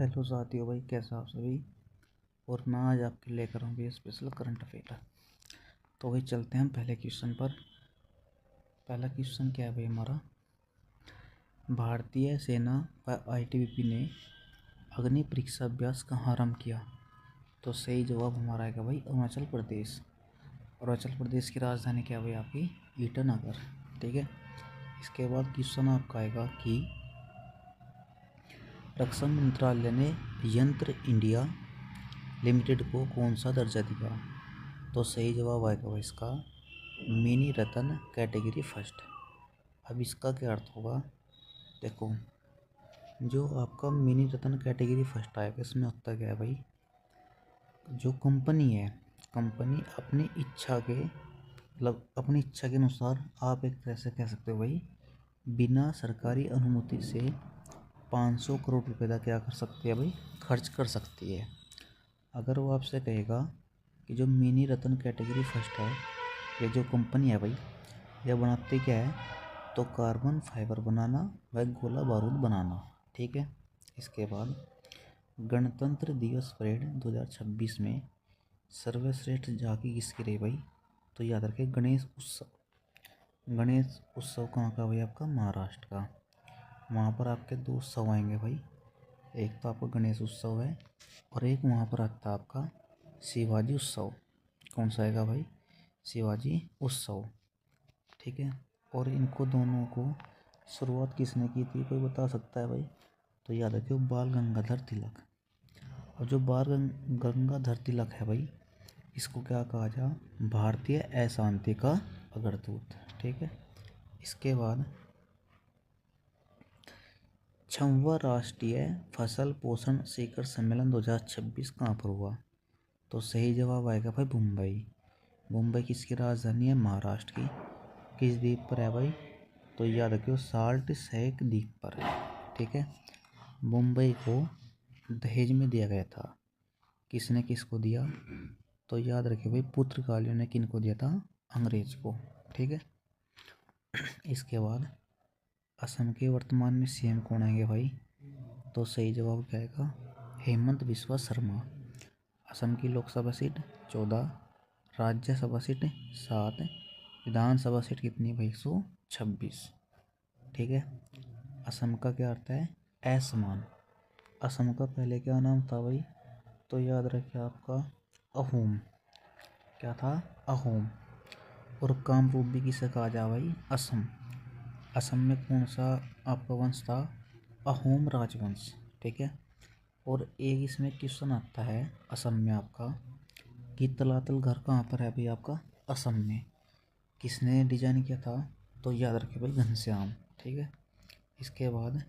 Hello साथियों, भाई कैसे आप सभी। और मैं आज आपके लिए लेकर आऊँ स्पेशल करंट अफेयर। तो भाई चलते हैं हम पहले क्वेश्चन पर। पहला क्वेश्चन क्या है भाई हमारा, भारतीय सेना व आईटीबीपी ने अग्नि परीक्षा अभ्यास कहाँ आरंभ किया। तो सही जवाब हमारा आएगा भाई अरुणाचल प्रदेश। अरुणाचल प्रदेश की राजधानी क्या है भाई आपकी, ईटानगर। ठीक है। इसके बाद क्वेश्चन आपका आएगा कि रक्षा मंत्रालय ने यंत्र इंडिया लिमिटेड को कौन सा दर्जा दिया। तो सही जवाब आएगा भाई इसका मिनी रत्न कैटेगरी फर्स्ट। अब इसका क्या अर्थ होगा, देखो जो आपका मिनी रत्न कैटेगरी फर्स्ट आएगा इसमें होता क्या है भाई, जो कंपनी है, कंपनी अपनी इच्छा के मतलब अपनी इच्छा के अनुसार आप एक तरह से कह सकते हो भाई बिना सरकारी अनुमति से 500 करोड़ रुपए का क्या कर सकती है भाई, खर्च कर सकती है। अगर वो आपसे कहेगा कि जो मिनी रत्न कैटेगरी फर्स्ट है, ये जो कंपनी है भाई यह बनाती क्या है, तो कार्बन फाइबर बनाना व गोला बारूद बनाना। ठीक है। इसके बाद गणतंत्र दिवस परेड 2026 में सर्वश्रेष्ठ झांकी किसकी रही भाई, तो याद रखें गणेश उत्सव। गणेश उत्सव कहाँ का भाई, आपका महाराष्ट्र का। वहाँ पर आपके दो उत्सव आएंगे भाई, एक तो आपका गणेश उत्सव है और एक वहाँ पर आता है आपका शिवाजी उत्सव। कौन सा आएगा भाई, शिवाजी उत्सव। ठीक है। और इनको दोनों को शुरुआत किसने की थी, कोई बता सकता है भाई। तो याद रखियो बाल गंगाधर तिलक। और जो बाल गंगाधर तिलक है भाई, इसको क्या कहा जा, भारतीय अशांति का अग्रदूत। ठीक है। इसके बाद 6वां राष्ट्रीय फसल पोषण शिखर सम्मेलन 2026 कहाँ पर हुआ। तो सही जवाब आएगा भाई मुंबई। मुंबई किसकी राजधानी है, महाराष्ट्र की। किस द्वीप पर है भाई, तो याद रखियो साल्ट सेक द्वीप पर है। ठीक है। मुंबई को दहेज में दिया गया था, किसने किसको दिया, तो याद रखियो भाई पुर्तगालियों ने किनको दिया था, अंग्रेज को। ठीक है। इसके बाद असम के वर्तमान में सीएम कौन आएंगे भाई, तो सही जवाब क्या आएगा, हेमंत बिस्वा शर्मा। असम की लोकसभा सीट 14, राज्यसभा सीट 7, विधानसभा सीट कितनी भाई 126। ठीक है। असम का क्या अर्थ है, असमान। असम का पहले क्या नाम था भाई, तो याद रखिए आपका अहोम। क्या था, अहोम। और कामरूप भी किसे कहा जा भाई, असम। असम में कौन सा आपका वंश था, अहोम राजवंश। ठीक है। और एक इसमें क्वेश्चन आता है असम में आपका कि तलातल घर कहाँ पर है भाई आपका, असम में। किसने डिजाइन किया था, तो याद रखे भाई घनश्याम। ठीक है। इसके बाद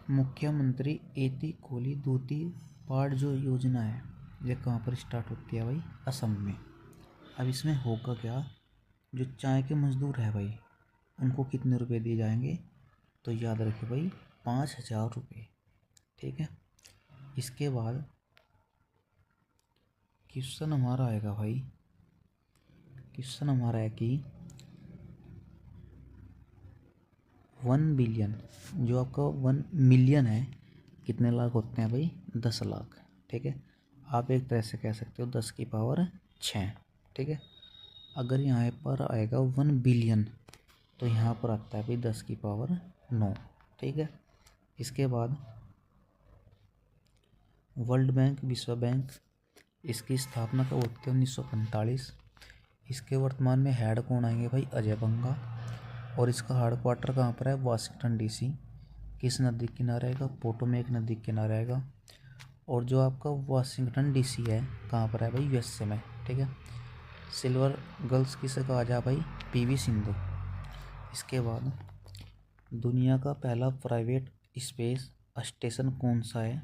मुख्यमंत्री एती कोली दूती पाड़ जो योजना है, ये कहाँ पर स्टार्ट होती है भाई, असम में। अब इसमें होगा क्या, जो चाय के मजदूर है भाई उनको कितने रुपए दिए जाएंगे, तो याद रखिए भाई 5,000 रुपये। ठीक है। इसके बाद क्वेश्चन हमारा आएगा भाई, क्वेश्चन हमारा है कि 1 बिलियन जो आपका 1 मिलियन है, कितने लाख होते हैं भाई, 10 लाख। ठीक है। आप एक तरह से कह सकते हो 10 की पावर 6। ठीक है। अगर यहाँ पर आएगा 1 बिलियन, तो यहाँ पर आता है भाई 10 की पावर 9। ठीक है। इसके बाद वर्ल्ड बैंक, विश्व बैंक, इसकी स्थापना कब होती है, 1945। इसके वर्तमान में हेड कौन आएंगे भाई, अजय बंगा। और इसका हेड क्वार्टर कहाँ पर है, वाशिंगटन डीसी। किस नदी के किनारे आएगा, पोटोमेक नदी के किनारे आएगा। और जो आपका वाशिंगटन डीसी है कहाँ पर है भाई, यूएसए में। ठीक है। सिल्वर गर्ल्स किसे कहा जा भाई, पीवी सिंधु। इसके बाद दुनिया का पहला प्राइवेट स्पेस स्टेशन कौन सा है,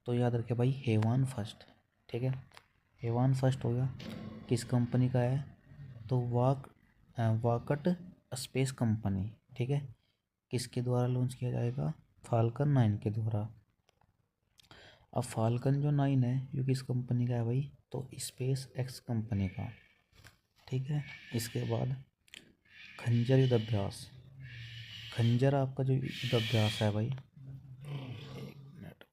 तो याद रखे भाई हेवान फर्स्ट। ठीक है। हेवान फर्स्ट हो गया, किस कंपनी का है, तो वाकट स्पेस कंपनी। ठीक है। किसके द्वारा लॉन्च किया जाएगा, फाल्कन 9 के द्वारा। अब फाल्कन जो 9 है ये किस कंपनी का है भाई, तो स्पेस एक्स कंपनी का। ठीक है। इसके बाद खंजर युद्ध अभ्यास। खंजर आपका जो युद्ध अभ्यास है भाई, एक मिनट,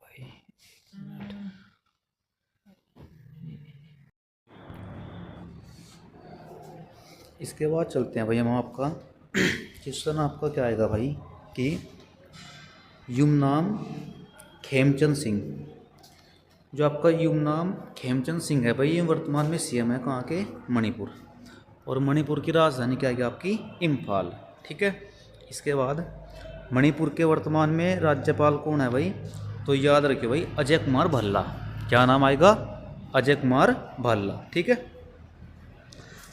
इसके बाद चलते हैं भाई हम आपका क्वेश्चन आपका क्या आएगा भाई कि युमनाम खेमचंद सिंह, जो आपका युमनाम खेमचंद सिंह है भाई, ये वर्तमान में सीएम है कहाँ के, मणिपुर। और मणिपुर की राजधानी क्या है आपकी, इम्फाल। ठीक है। इसके बाद मणिपुर के वर्तमान में राज्यपाल कौन है भाई, तो याद रखिए भाई अजय कुमार भल्ला। क्या नाम आएगा, अजय कुमार भल्ला। ठीक है।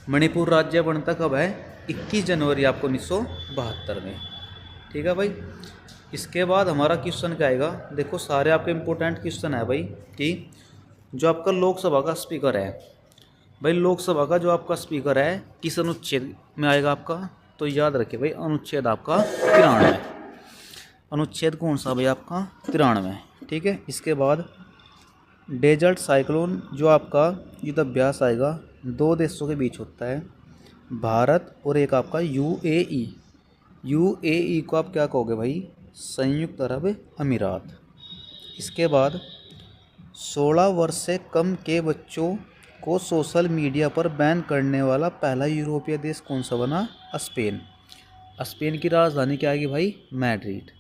मणिपुर राज्य बनता कब है, 21 जनवरी आपको 1972 में। ठीक है भाई। इसके बाद हमारा क्वेश्चन क्या आएगा, देखो सारे आपके इंपॉर्टेंट क्वेश्चन है भाई कि जो आपका लोकसभा का स्पीकर है भाई, लोकसभा का जो आपका स्पीकर है किस अनुच्छेद में आएगा आपका, तो याद रखिए भाई अनुच्छेद आपका 93। अनुच्छेद कौन सा भाई आपका, 93। ठीक है। इसके बाद डेजर्ट साइक्लोन जो आपका युद्धाभ्यास आएगा, दो देशों के बीच होता है, भारत और एक आपका यूएई। यूएई को आप क्या कहोगे भाई, संयुक्त अरब अमीरात। इसके बाद 16 वर्ष से कम के बच्चों को सोशल मीडिया पर बैन करने वाला पहला यूरोपीय देश कौन सा बना, स्पेन। स्पेन की राजधानी क्या आएगी भाई, मैड्रिड।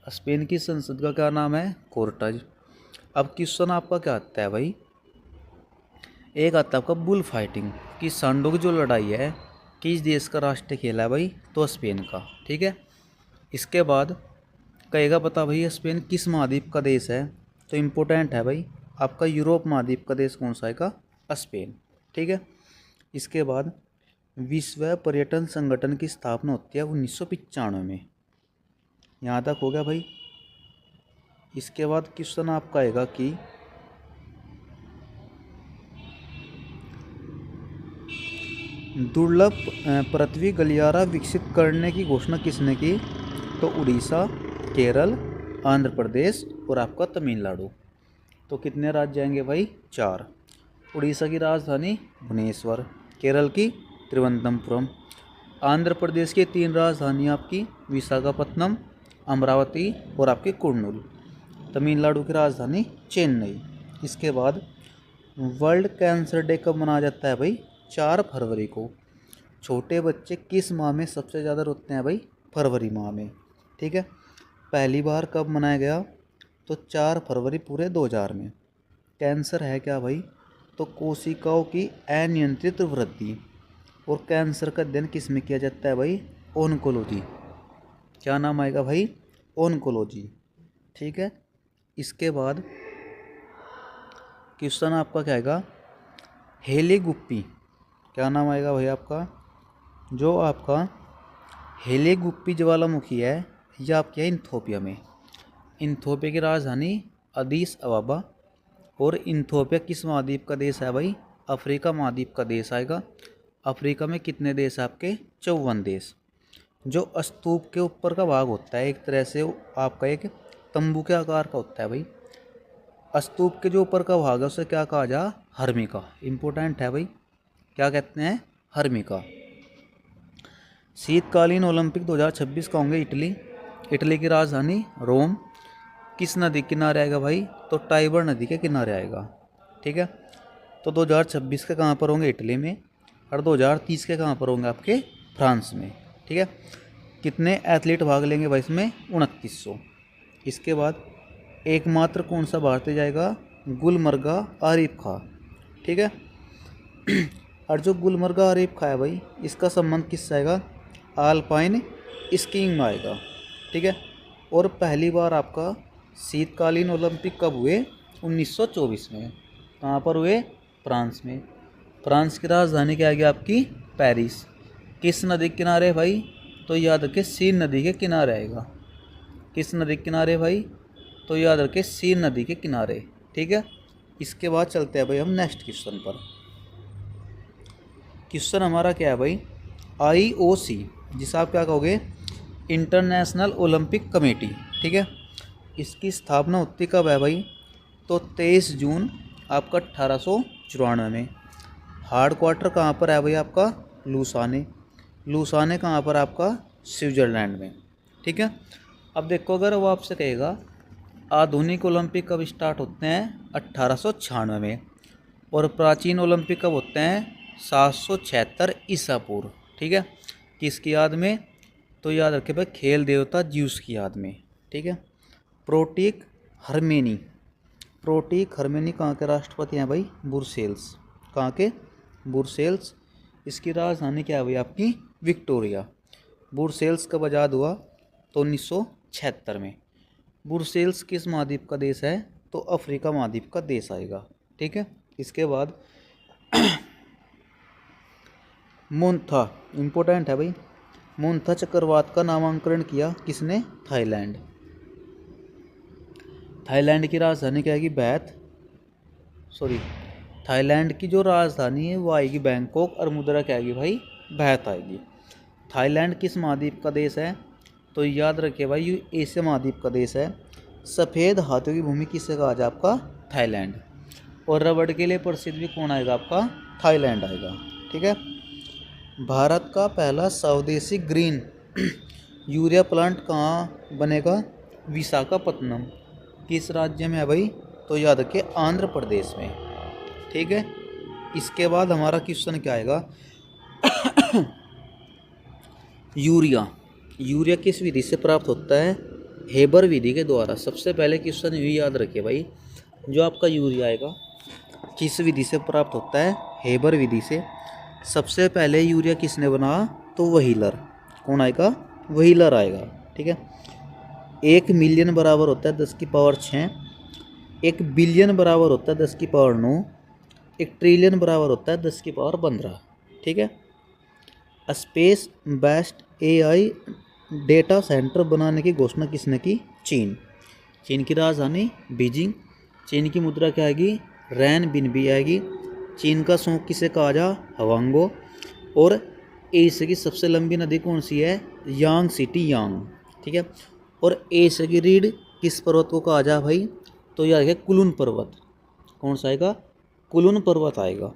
स्पेन की संसद का क्या नाम है, कोर्टेज। अब क्वेश्चन आपका क्या आता है भाई, एक आता है आपका बुल फाइटिंग कि सांडों की जो लड़ाई है किस देश का राष्ट्रीय खेल है भाई, तो स्पेन का। ठीक है। इसके बाद कहेगा पता भाई स्पेन किस महाद्वीप का देश है, तो इम्पोर्टेंट है भाई आपका यूरोप महाद्वीप का देश कौन सा आएगा, स्पेन। ठीक है। इसके बाद विश्व पर्यटन संगठन की स्थापना होती है 1995 में। यहाँ तक हो गया भाई। इसके बाद क्वेश्चन आपका आएगा कि दुर्लभ पृथ्वी गलियारा विकसित करने की घोषणा किसने की, तो उड़ीसा, केरल, आंध्र प्रदेश और आपका तमिलनाडु। तो कितने राज्य आएंगे भाई, 4। उड़ीसा की राजधानी भुवनेश्वर, केरल की त्रिवंतपुरम, आंध्र प्रदेश की 3 राजधानी आपकी विशाखापत्तनम, अमरावती और आपकी कुर्नूल, तमिलनाडु की राजधानी चेन्नई। इसके बाद वर्ल्ड कैंसर डे कब मनाया जाता है भाई, 4 फरवरी को। छोटे बच्चे किस माह में सबसे ज़्यादा रोते हैं भाई, फरवरी माह में। ठीक है। पहली बार कब मनाया गया, तो 4 फरवरी पूरे 2000 में। कैंसर है क्या भाई, तो कोशिकाओं की अनियंत्रित वृद्धि। और कैंसर का अध्ययन किस में किया जाता है भाई, ओन्कोलॉजी। क्या नाम आएगा भाई, ओन्कोलॉजी। ठीक है। इसके बाद क्वेश्चन आपका क्या आएगा, हेलीगुप्पी। क्या नाम आएगा भाई आपका, जो आपका हेलीगुप्पी ज्वालामुखी है यह आपके है इथोपिया में। इथोपिया की राजधानी अदीस अबाबा। और इथोपिया किस महाद्वीप का देश है भाई, अफ्रीका महाद्वीप का देश आएगा। अफ्रीका में कितने देश है आपके, 54 देश। जो स्तूप के ऊपर का भाग होता है एक तरह से आपका एक तंबू के आकार का होता है भाई। स्तूप के जो ऊपर का भाग है उसे क्या कहा जा, हर्मिका। इम्पोर्टेंट है भाई, क्या कहते हैं, हर्मिका। शीतकालीन ओलंपिक 2026 का होंगे इटली। इटली की राजधानी रोम। किस नदी के किनारे आएगा भाई, तो टाइबर नदी के किनारे आएगा। ठीक है। तो 2026 के कहाँ पर होंगे, इटली में। और 2030 के कहाँ पर होंगे, आपके फ्रांस में। ठीक है। कितने एथलीट भाग लेंगे भाई इसमें, 2900। इसके बाद एकमात्र कौन सा भारतीय जाएगा, गुलमर्गा आरिफ खां। ठीक है। और जो गुलमर्गा आरिफ खां है भाई, इसका संबंध किससे आएगा, आल्पाइन स्कीइंग में आएगा। ठीक है। और पहली बार आपका शीतकालीन ओलंपिक कब हुए, 1924 में। कहाँ पर हुए, फ्रांस में। फ्रांस की राजधानी क्या आएगी आपकी, पेरिस। किस नदी के किनारे भाई, तो याद रखिए सीन नदी के किनारे आएगा। किस नदी के किनारे भाई, तो याद रखिए सीन नदी के किनारे। ठीक है। इसके बाद चलते हैं भाई हम नेक्स्ट क्वेश्चन पर। क्वेश्चन हमारा क्या है भाई, IOC, जिसे आप क्या कहोगे, इंटरनेशनल ओलंपिक कमेटी। ठीक है। इसकी स्थापना होती कब है भाई, तो 23 जून आपका 1894 में। हार्ड क्वार्टर कहाँ पर है भाई आपका, लुसाने। लुसाने कहाँ पर आपका, स्विट्ज़रलैंड में। ठीक है। अब देखो अगर वो आपसे कहेगा आधुनिक ओलंपिक कब स्टार्ट होते हैं, 1896 में। और प्राचीन ओलंपिक कब होते हैं, 776 ईसा पूर्व। ठीक है, किसकी याद में? तो याद रखे भाई, खेल देवता ज्यूस की याद में। ठीक है। प्रोटिक हर्मेनी, प्रोटिक हर्मेनी कहाँ के राष्ट्रपति हैं भाई? बुरसेल्स। कहाँ के? बुरसेल्स। इसकी राजधानी क्या है भाई? आपकी विक्टोरिया। बुरसेल्स कब आज़ाद हुआ? तो 1976 में। बुरसेल्स किस महाद्वीप का देश है? तो अफ्रीका महाद्वीप का देश आएगा। ठीक है। इसके बाद मोन्था, इम्पोर्टेंट है भाई। मोन्था चक्रवात का नामांकन किया किसने? थाईलैंड। थाईलैंड की राजधानी क्या आएगी? थाईलैंड की जो राजधानी है वो आएगी बैंकॉक, और मुद्रा क्या आएगी भाई? बैत आएगी। थाईलैंड किस महाद्वीप का देश है? तो याद रखिए भाई, ये एशिया महाद्वीप का देश है। सफ़ेद हाथियों की भूमि किससे कहा जाए? आपका थाईलैंड। और रबड़ के लिए प्रसिद्ध भी कौन आएगा? आपका थाईलैंड आएगा। ठीक है। भारत का पहला स्वदेशी ग्रीन यूरिया प्लांट कहाँ बनेगा? विशाखापत्तनम। किस राज्य में है भाई? तो याद रखिए, आंध्र प्रदेश में। ठीक है। इसके बाद हमारा क्वेश्चन क्या आएगा? यूरिया किस विधि से प्राप्त होता है? हेबर विधि के द्वारा। सबसे पहले क्वेश्चन ये याद रखिए भाई, जो आपका यूरिया आएगा किस विधि से प्राप्त होता है? हेबर विधि से। सबसे पहले यूरिया किसने बनाया? तो व्हीलर। कौन आएगा? व्हीलर आएगा। ठीक है। 1 मिलियन बराबर होता है 10 की पावर 6, 1 बिलियन बराबर होता है 10 की पावर 9, 1 ट्रिलियन बराबर होता है 10 की पावर 15। ठीक है। Space based AI data centre बनाने की घोषणा किसने की? चीन। चीन की राजधानी बीजिंग। चीन की मुद्रा क्या आएगी? रैन बिनबी आएगी। चीन का सौंक किसे कहा जा? हवांगो। और एशिया की सबसे लंबी नदी कौन सी है? यांग सिटी, यांग। ठीक है। और एशिया की रीढ़ किस पर्वत को कहा जा भाई? तो यह है कुलुन पर्वत। कौन सा आएगा? कुलुन पर्वत आएगा।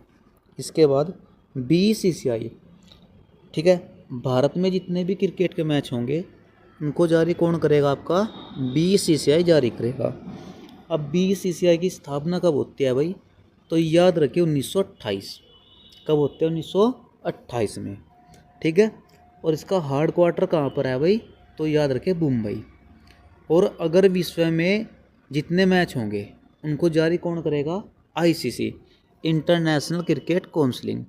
इसके बाद BCCI। ठीक है। भारत में जितने भी क्रिकेट के मैच होंगे उनको जारी कौन करेगा? आपका BCCI जारी करेगा। अब BCCI की स्थापना कब होती है भाई? तो याद रखिए 1928। कब होते हैं? 1928 में। ठीक है। और इसका हार्ड क्वार्टर कहाँ पर है भाई? तो याद रखिए मुंबई। और अगर विश्व में जितने मैच होंगे उनको जारी कौन करेगा? ICC, international cricket council.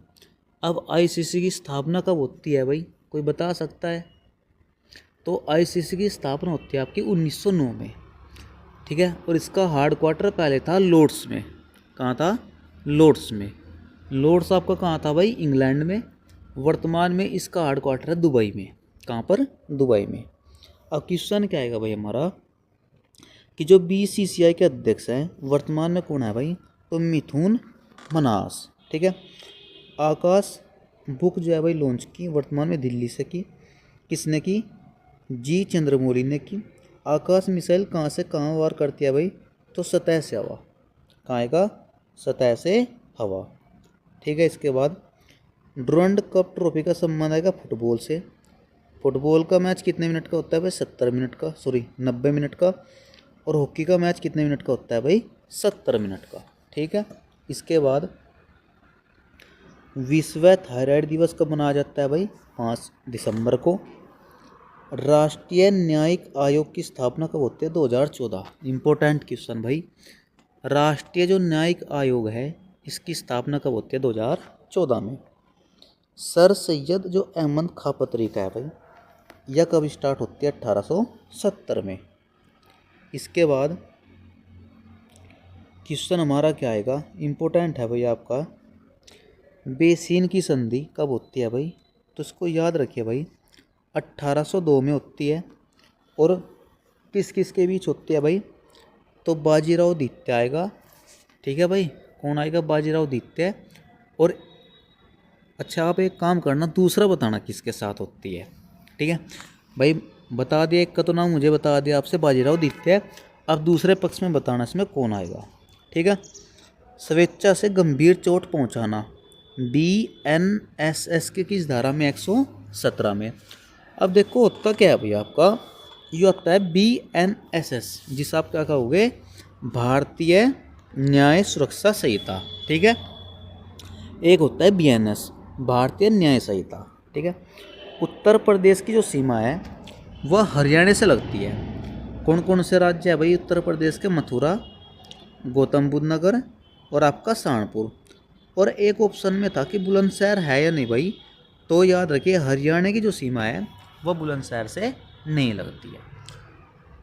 अब ICC की स्थापना कब होती है भाई? कोई बता सकता है? तो ICC की स्थापना होती है आपकी 1909 में। ठीक है। और इसका हार्ड क्वार्टर पहले था लॉर्ड्स में। कहाँ था? लॉर्ड्स में। लॉर्ड्स आपका कहाँ था भाई? इंग्लैंड में। वर्तमान में इसका हार्ड क्वार्टर है दुबई में। कहाँ पर? दुबई में। अब क्वेश्चन क्या आएगा भाई हमारा कि जो BCCI के अध्यक्ष हैं वर्तमान में कौन है भाई? तो मिथुन मनास। ठीक है। आकाश बुक जो है भाई लॉन्च की वर्तमान में दिल्ली से की। किसने की? G चंद्रमौली ने की। आकाश मिसाइल कहाँ से कहाँ वार करती है भाई? तो सतह से हवा। कहाँ आएगा? सतह से हवा। ठीक है। इसके बाद डुरंड कप ट्रॉफी का सम्मान आएगा फुटबॉल से। फुटबॉल का मैच कितने मिनट का होता है भाई? 70 मिनट का, 90 मिनट का। और हॉकी का मैच कितने मिनट का होता है भाई? 70 मिनट का। ठीक है। इसके बाद विश्व थायराइड दिवस कब मनाया जाता है भाई? 5 दिसंबर को। राष्ट्रीय न्यायिक आयोग की स्थापना कब होती है? 2014। इम्पोर्टेंट क्वेश्चन भाई। राष्ट्रीय जो न्यायिक आयोग है इसकी स्थापना कब होती है? 2014 में। सर सैयद जो अहमद खां पत्रिका है भाई, यह कब स्टार्ट होती है? 1870 में। इसके बाद क्वेश्चन हमारा क्या आएगा? इम्पोर्टेंट है भाई आपका, बेसिन की संधि कब होती है भाई? तो इसको याद रखिए भाई, 1802 में होती है। और किस किस के बीच होती है भाई? तो बाजीराव द्वितीय आएगा। ठीक है भाई। कौन आएगा? बाजीराव द्वितीय। और अच्छा आप एक काम करना, दूसरा बताना किसके साथ होती है। ठीक है भाई। बता दिया एक का तो नाम मुझे बता दिया आपसे, बाजीराव द्वितीय। अब दूसरे पक्ष में बताना इसमें कौन आएगा। ठीक है। स्वेच्छा से गंभीर चोट पहुंचाना, BNSS के किस धारा में? 117 में। अब देखो होता क्या है भैया आपका, ये होता है BNSS, जिस आप क्या कहोगे? भारतीय न्याय सुरक्षा संहिता। ठीक है। एक होता है BNS, भारतीय न्याय संहिता। ठीक है। उत्तर प्रदेश की जो सीमा है वह हरियाणा से लगती है। कौन कौन से राज्य है भाई उत्तर प्रदेश के? मथुरा, गौतम बुद्ध नगर और आपका सहारनपुर। और एक ऑप्शन में था कि बुलंदशहर है या नहीं भाई, तो याद रखिए हरियाणा की जो सीमा है वह बुलंदशहर से नहीं लगती है।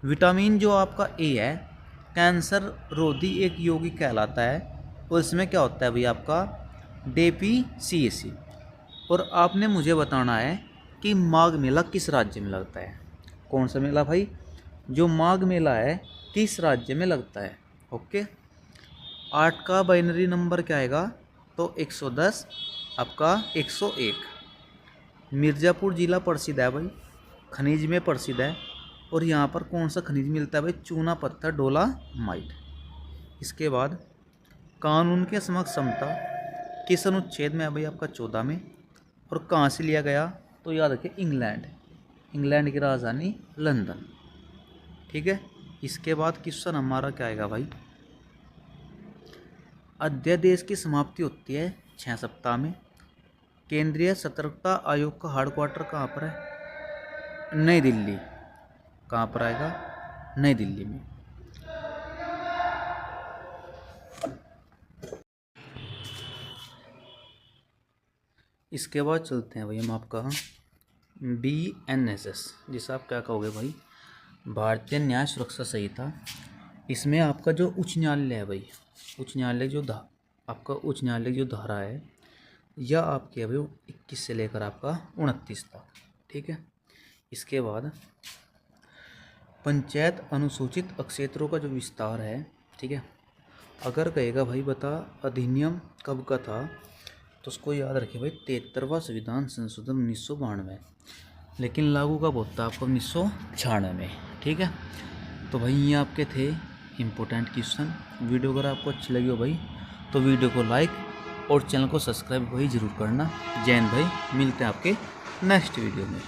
विटामिन जो आपका ए है कैंसर रोधी एक यौगिक कहलाता है, और इसमें क्या होता है भाई आपका डेफिशिएंसी। और आपने मुझे बताना है कि माघ मेला किस राज्य में लगता है। कौन सा मेला भाई? जो माघ मेला है किस राज्य में लगता है? ओके। 8 का बाइनरी नंबर क्या आएगा? तो 110 आपका 101। मिर्ज़ापुर ज़िला प्रसिद्ध है भाई, खनिज में प्रसिद्ध है। और यहाँ पर कौन सा खनिज मिलता है भाई? चूना पत्थर डोलामाइट। इसके बाद कानून के समक्ष समता किस अनुच्छेद में है भाई? आपका 14 में। और कहाँ से लिया गया? तो याद रखिए इंग्लैंड की राजधानी लंदन। ठीक है। इसके बाद क्वेश्चन हमारा क्या आएगा भाई? अध्यादेश की समाप्ति होती है 6 सप्ताह में। केंद्रीय सतर्कता आयोग का हेडक्वार्टर कहाँ पर है? नई दिल्ली। कहाँ पर आएगा? नई दिल्ली में। इसके बाद चलते हैं भाई हम आपका BNSS, जिसे आप क्या कहोगे भाई? भारतीय न्याय सुरक्षा संहिता। इसमें आपका जो उच्च न्यायालय है भाई, उच्च न्यायालय जो आपका उच्च न्यायालय जो धारा है यह आपके अभी 21 से लेकर आपका 29 तक। ठीक है। इसके बाद पंचायत अनुसूचित क्षेत्रों का जो विस्तार है, ठीक है, अगर कहेगा भाई बता अधिनियम कब का था, तो उसको याद रखिए भाई 73वां संविधान संशोधन 1992, लेकिन लागू कब होता है आपको? 1996 में। ठीक है। तो भाई ये आपके थे इम्पोर्टेंट क्वेश्चन। वीडियो अगर आपको अच्छी लगी हो भाई तो वीडियो को लाइक और चैनल को सब्सक्राइब भाई ज़रूर करना। जय हिंद भाई, मिलते हैं आपके नेक्स्ट वीडियो में।